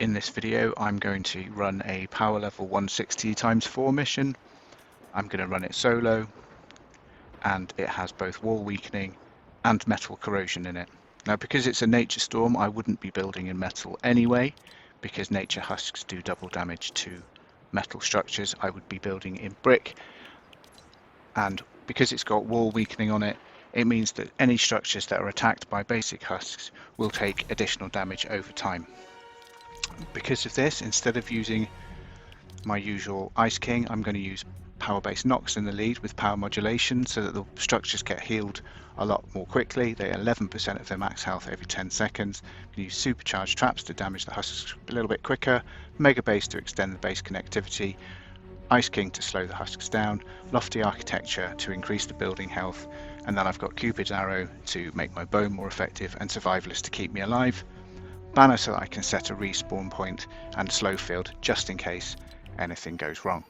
In this video I'm going to run a power level 160 times 4 mission. I'm going to run it solo and it has both wall weakening and metal corrosion in it. Now because it's a nature storm I wouldn't be building in metal anyway, because nature husks do double damage to metal structures. I would be building in brick, and because it's got wall weakening on it, it means that any structures that are attacked by basic husks will take additional damage over time. Because of this, instead of using my usual Ice King, I'm going to use power-based knocks in the lead with power modulation so that the structures get healed a lot more quickly. They get 11% of their max health every 10 seconds. You can use supercharged traps to damage the husks a little bit quicker, Mega Base to extend the base connectivity, Ice King to slow the husks down, Lofty Architecture to increase the building health, and then I've got Cupid's Arrow to make my bow more effective, and Survivalist to keep me alive. Banner so that I can set a respawn point, and Slow Field just in case anything goes wrong.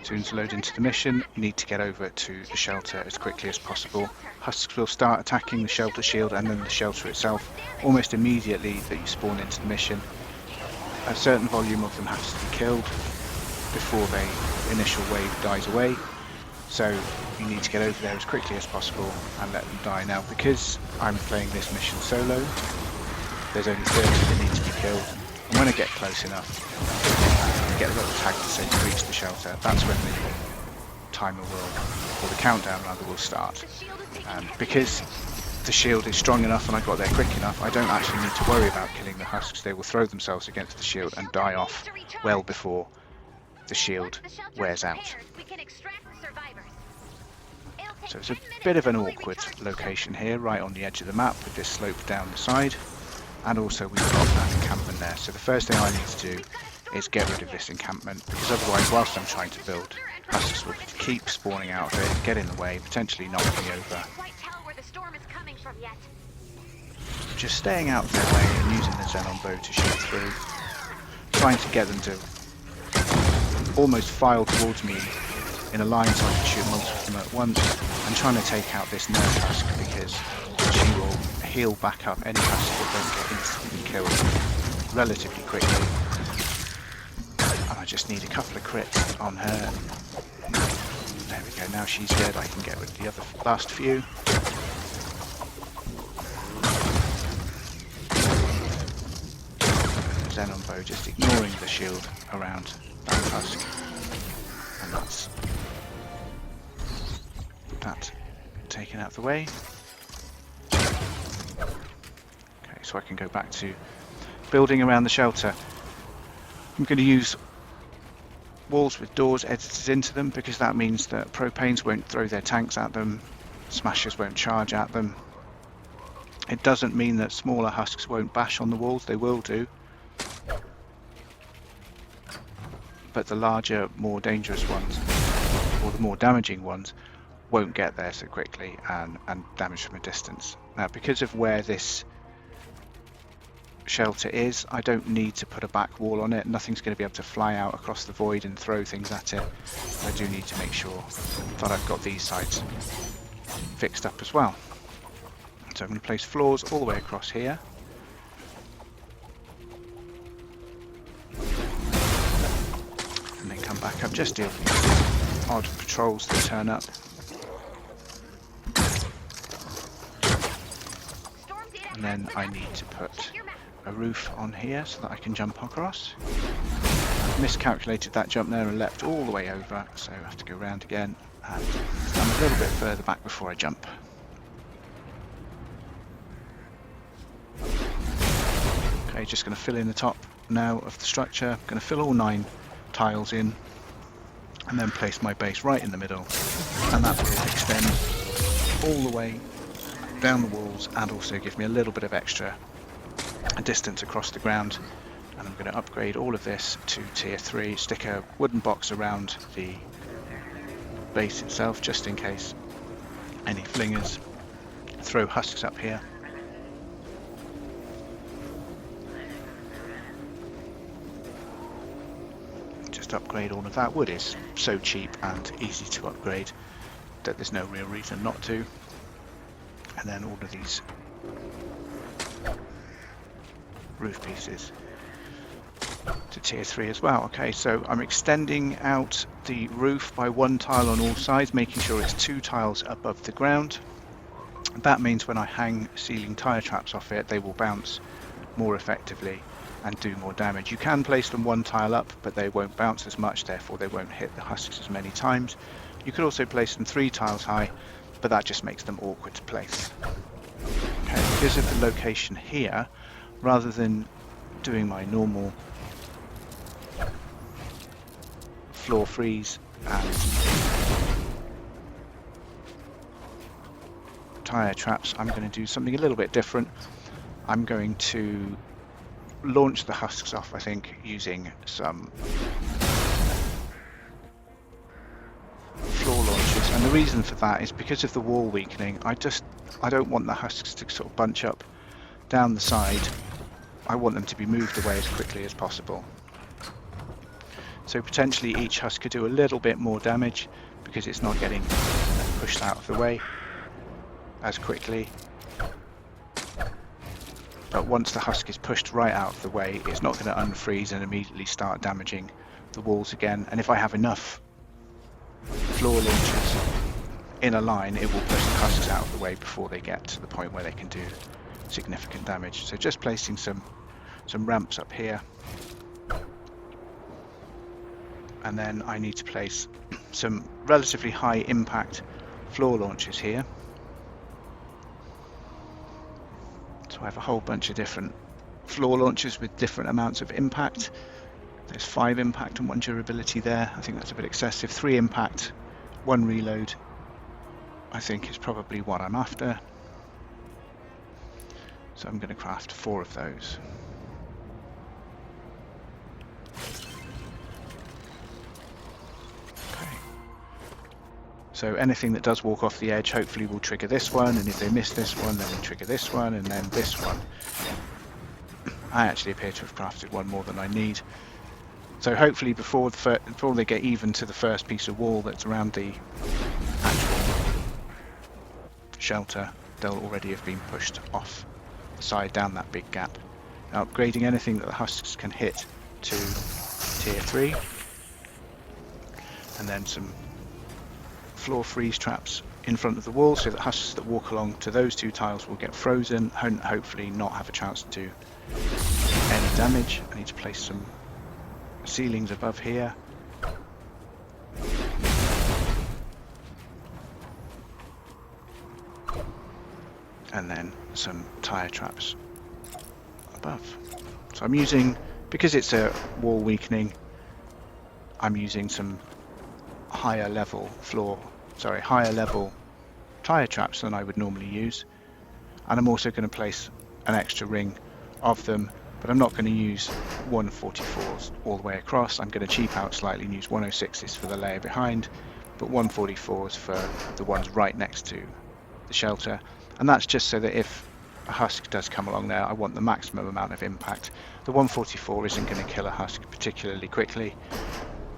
As soon as you load into the mission, you need to get over to the shelter as quickly as possible. Husks will start attacking the shelter shield and then the shelter itself almost immediately that you spawn into the mission. A certain volume of them has to be killed before the initial wave dies away, so you need to get over there as quickly as possible and let them die. Now because I'm playing this mission solo, there's only 30 that need to be killed, and when I get close enough, I get a little tag to say to reach the shelter. That's when the timer will, or the countdown rather, will start. Because the shield is strong enough and I got there quick enough, I don't actually need to worry about killing the husks. They will throw themselves against the shield and die off well before the shield wears out. So it's a bit of an awkward location here, right on the edge of the map with this slope down the side, and also we've got that encampment there. So the first thing I need to do is get rid of this encampment, because otherwise whilst I'm trying to build, husks will keep spawning out of it, get in the way, potentially knock me over. Just staying out of their way and using the Xenon bow to shoot through, trying to get them to almost file towards me in a line so I can shoot multiple of them at once, and trying to take out this nurse husk because she will heal back up any husk that don't get instantly killed relatively quickly. And I just need a couple of crits on her. There we go, now she's dead, I can get rid of the other last few. Xenon bow just ignoring the shield around that husk, and that's that taken out of the way. Okay, so I can go back to building around the shelter. I'm going to use walls with doors edited into them because that means that propanes won't throw their tanks at them, smashers won't charge at them. It doesn't mean that smaller husks won't bash on the walls, they will do. But the larger, more dangerous ones, or the more damaging ones, won't get there so quickly and damage from a distance. Now because of where this shelter is, I don't need to put a back wall on it. Nothing's going to be able to fly out across the void and throw things at it. I do need to make sure that I've got these sides fixed up as well. So I'm going to place floors all the way across here. And then come back up, just deal with odd patrols that turn up. And then I need to put a roof on here so that I can jump across. I've miscalculated that jump there and leapt all the way over, so I have to go around again and stand a little bit further back before I jump. Okay, just going to fill in the top now of the structure. I'm going to fill all 9 tiles in and then place my base right in the middle, and that will extend all the way down the walls and also give me a little bit of extra distance across the ground. And I'm going to upgrade all of this to tier 3, stick a wooden box around the base itself just in case any flingers throw husks up here. Just upgrade all of that. Wood is so cheap and easy to upgrade that there's no real reason not to. And then all of these roof pieces to tier 3 as well. Okay, so I'm extending out the roof by 1 tile on all sides, making sure it's 2 tiles above the ground. That means when I hang ceiling tire traps off it, they will bounce more effectively and do more damage. You can place them 1 tile up, but they won't bounce as much, therefore they won't hit the husks as many times. You could also place them 3 tiles high, but that just makes them awkward to place. Okay, because of the location here, rather than doing my normal floor freeze and tire traps, I'm going to do something a little bit different. I'm going to launch the husks off, I think, using some floor launches, and the reason for that is because of the wall weakening. I don't want the husks to sort of bunch up down the side. I want them to be moved away as quickly as possible. So potentially each husk could do a little bit more damage because it's not getting pushed out of the way as quickly. But once the husk is pushed right out of the way, it's not going to unfreeze and immediately start damaging the walls again. And if I have enough floor launchers in a line, it will push the husks out of the way before they get to the point where they can do significant damage. So just placing some ramps up here, and then I need to place some relatively high impact floor launchers here. So I have a whole bunch of different floor launchers with different amounts of impact. There's 5 impact and 1 durability there. I think that's a bit excessive. 3 impact, 1 reload, I think is probably what I'm after. So I'm going to craft 4 of those. Okay. So anything that does walk off the edge hopefully will trigger this one, and if they miss this one, then we trigger this one, and then this one. I actually appear to have crafted 1 more than I need. So hopefully before they get even to the first piece of wall that's around the actual shelter, they'll already have been pushed off the side down that big gap. Now upgrading anything that the husks can hit to tier 3, and then some floor freeze traps in front of the wall so that husks that walk along to those 2 tiles will get frozen and hopefully not have a chance to do any damage. I need to place some ceilings above here. And then some tire traps above. So I'm using, because it's a wall weakening, I'm using some higher level tire traps than I would normally use. And I'm also going to place an extra ring of them, but I'm not going to use 144s all the way across. I'm going to cheap out slightly and use 106s for the layer behind, but 144s for the ones right next to the shelter. And that's just so that if a husk does come along there, I want the maximum amount of impact. The 144 isn't going to kill a husk particularly quickly,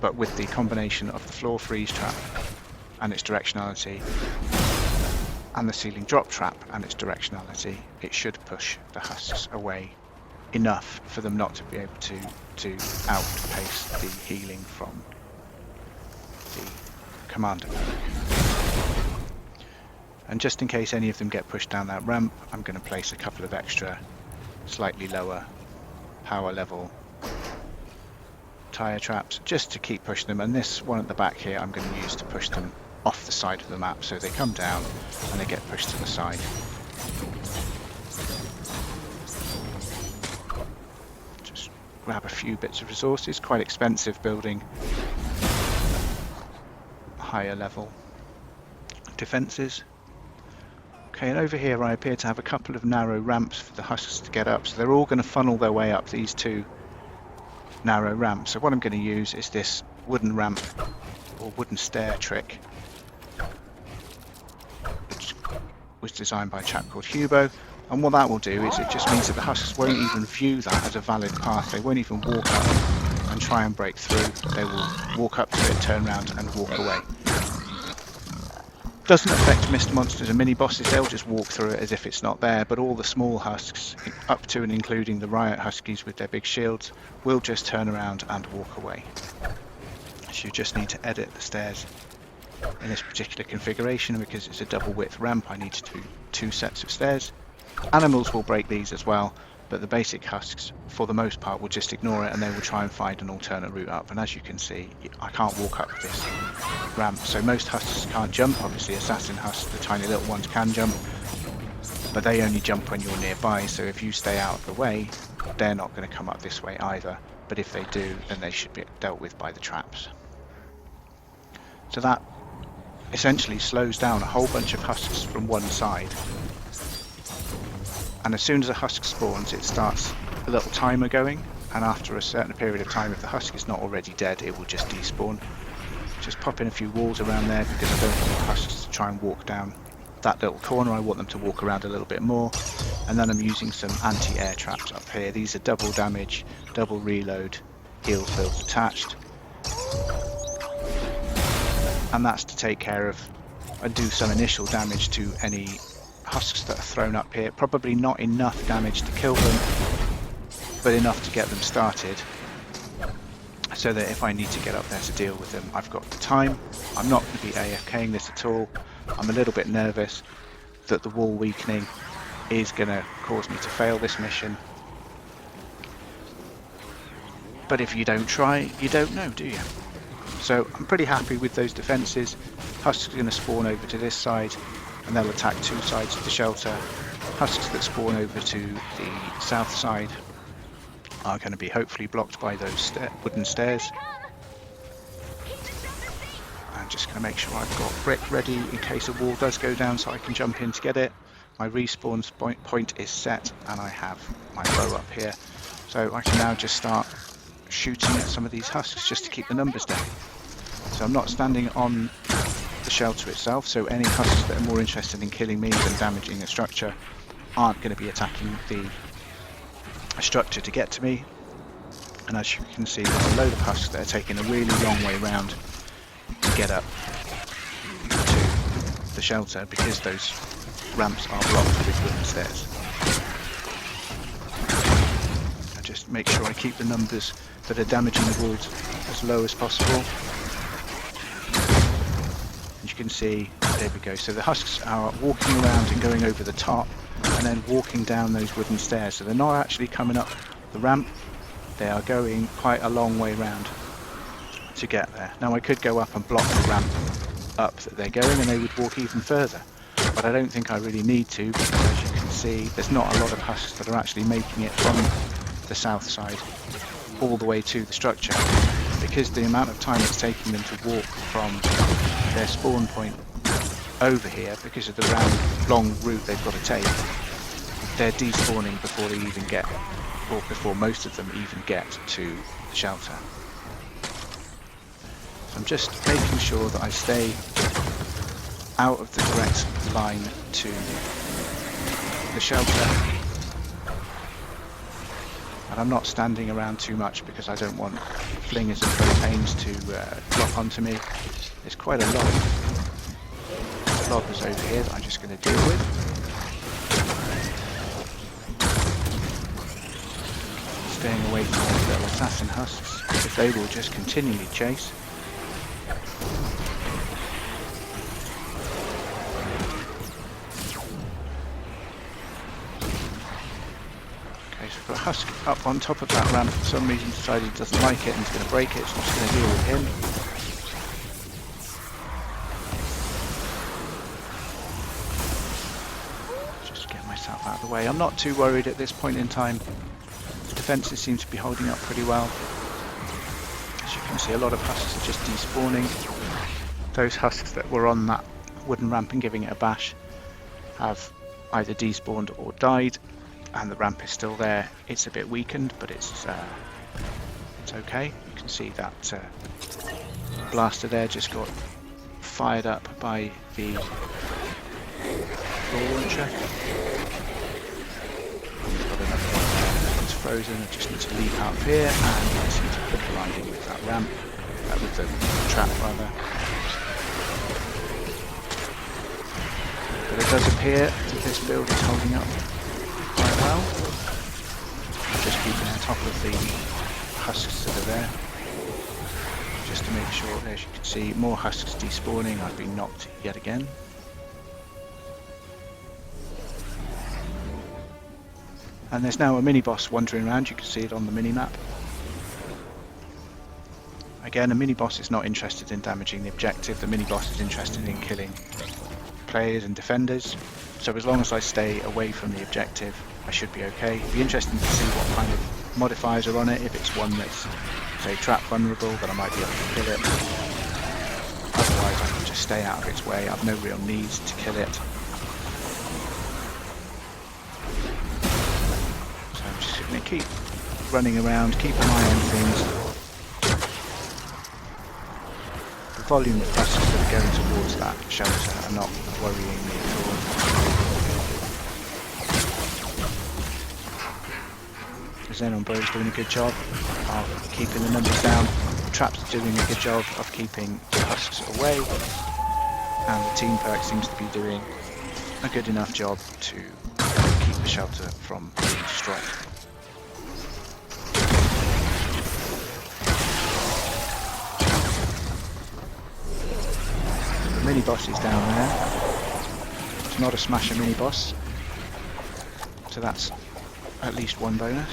but with the combination of the floor freeze trap and its directionality, and the ceiling drop trap and its directionality, it should push the husks away enough for them not to be able to outpace the healing from the commander perk. And just in case any of them get pushed down that ramp, I'm going to place a couple of extra slightly lower power level tire traps just to keep pushing them, and this one at the back here I'm going to use to push them off the side of the map, so they come down and they get pushed to the side. Just grab a few bits of resources. Quite expensive building higher level defences. Okay, and over here I appear to have a couple of narrow ramps for the husks to get up, so they're all going to funnel their way up these 2 narrow ramps. So what I'm going to use is this wooden ramp or wooden stair trick, which was designed by a chap called Hubo, and what that will do is it just means that the husks won't even view that as a valid path. They won't even walk up and try and break through. They will walk up to it, turn around and walk away. Doesn't affect mist monsters and mini bosses, they'll just walk through it as if it's not there, but all the small husks, up to and including the riot huskies with their big shields, will just turn around and walk away. So you just need to edit the stairs in this particular configuration. Because it's a double width ramp, I need to do 2 sets of stairs. Animals will break these as well, but the basic husks for the most part will just ignore it, and they will try and find an alternate route up. And as you can see, I can't walk up this ramp, so most husks can't jump. Obviously assassin husks, the tiny little ones, can jump, but they only jump when you're nearby, so if you stay out of the way, they're not going to come up this way either. But if they do, then they should be dealt with by the traps. So that essentially slows down a whole bunch of husks from one side. And as soon as a husk spawns, it starts a little timer going, and after a certain period of time, if the husk is not already dead, it will just despawn. Just pop in a few walls around there, because I don't want the husks to try and walk down that little corner. I want them to walk around a little bit more. And then I'm using some anti-air traps up here. These are double damage, double reload, heal fields attached. And that's to take care of and do some initial damage to any husks that are thrown up here. Probably not enough damage to kill them, but enough to get them started, so that if I need to get up there to deal with them, I've got the time. I'm not going to be AFKing this at all. I'm a little bit nervous that the wall weakening is going to cause me to fail this mission. But if you don't try, you don't know, do you? So I'm pretty happy with those defences. Husks are going to spawn over to this side, and they'll attack 2 sides of the shelter. Husks that spawn over to the south side are going to be hopefully blocked by those wooden stairs. I'm just going to make sure I've got brick ready in case a wall does go down, so I can jump in to get it. My respawn point is set, and I have my bow up here, so I can now just start shooting at some of these husks just to keep the numbers down. So I'm not standing on the shelter itself, so any husks that are more interested in killing me than damaging a structure aren't going to be attacking the structure to get to me. And as you can see, there's a load of husks that are taking a really long way round to get up to the shelter, because those ramps are blocked with wooden stairs. I just make sure I keep the numbers that are damaging the walls as low as possible. As you can see, there we go. So the husks are walking around and going over the top, and then walking down those wooden stairs. So they're not actually coming up the ramp, they are going quite a long way round to get there. Now I could go up and block the ramp up that they're going, and they would walk even further, but I don't think I really need to, because as you can see, there's not a lot of husks that are actually making it from the south side all the way to the structure, because the amount of time it's taking them to walk from their spawn point over here, because of the long route they've got to take, they're despawning before they even get, or before most of them even get to the shelter. So I'm just making sure that I stay out of the direct line to the shelter, and I'm not standing around too much because I don't want flingers and propanes to drop onto me. There's quite a lot of lobbers over here that I'm just going to deal with. Staying away from those little assassin husks, because they will just continually chase. Okay, so I've got a husk up on top of that ramp. For some reason decided he doesn't like it and is going to break it, so I'm just going to deal with him. Out of the way. I'm not too worried at this point in time. The defences seem to be holding up pretty well. As you can see, a lot of husks are just despawning. Those husks that were on that wooden ramp and giving it a bash have either despawned or died, and the ramp is still there. It's a bit weakened, but it's okay. You can see that blaster there just got fired up by the launcher. Got another one that's frozen. I just need to leap out of here, and I just need to put colliding with that ramp, with the trap rather. does appear that this build is holding up quite well. Just keeping on top of the husks that are there, just to make sure, as you can see, more husks despawning. I've been knocked yet again. And there's now a mini-boss wandering around, you can see it on the mini-map. Again, a mini-boss is not interested in damaging the objective, the mini-boss is interested in killing players and defenders. So as long as I stay away from the objective, I should be okay. It'd be interesting to see what kind of modifiers are on it. If it's one that's, say, trap vulnerable, then I might be able to kill it. Otherwise I can just stay out of its way, I've no real need to kill it. Going to keep running around, keep an eye on things. The volume of husks that are going towards that shelter are not worrying me at all. Xenon Bro's doing a good job of keeping the numbers down. Trap's doing a good job of keeping the husks away. And the team perk seems to be doing a good enough job to keep the shelter from being destroyed. Mini boss is down there. It's not a smasher mini boss, so that's at least one bonus.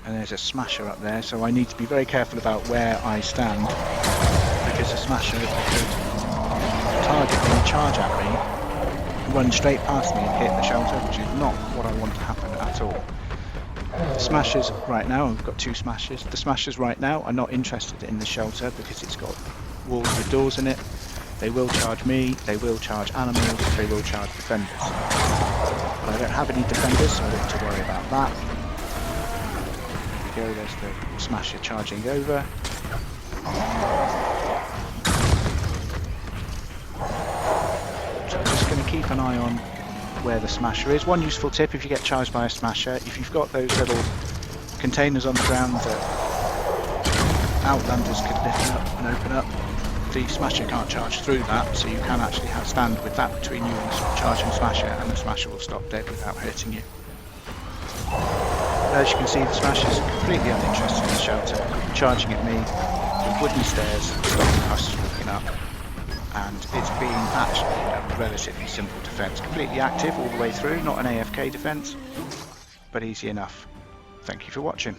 And there's a smasher up there, so I need to be very careful about where I stand, because a smasher could target me and charge at me, run straight past me and hit the shelter, which is not what I want to happen at all. The smashers right now, I've got two smashers, the smashers right now are not interested in the shelter because it's got walls with doors in it. They will charge me, they will charge animals, they will charge defenders. But I don't have any defenders, so I don't have to worry about that. There we go, there's the smasher charging over. Keep an eye on where the smasher is. One useful tip if you get charged by a smasher, if you've got those little containers on the ground that outlanders could lift up and open up, the smasher can't charge through that, so you can actually stand with that between you and the charging smasher, and the smasher will stop dead without hurting you. As you can see, the smasher is completely uninterested in the shelter, charging at me with wooden stairs, stopping us from looking up. And it's been actually a relatively simple defence, completely active all the way through, not an AFK defence, but easy enough. Thank you for watching.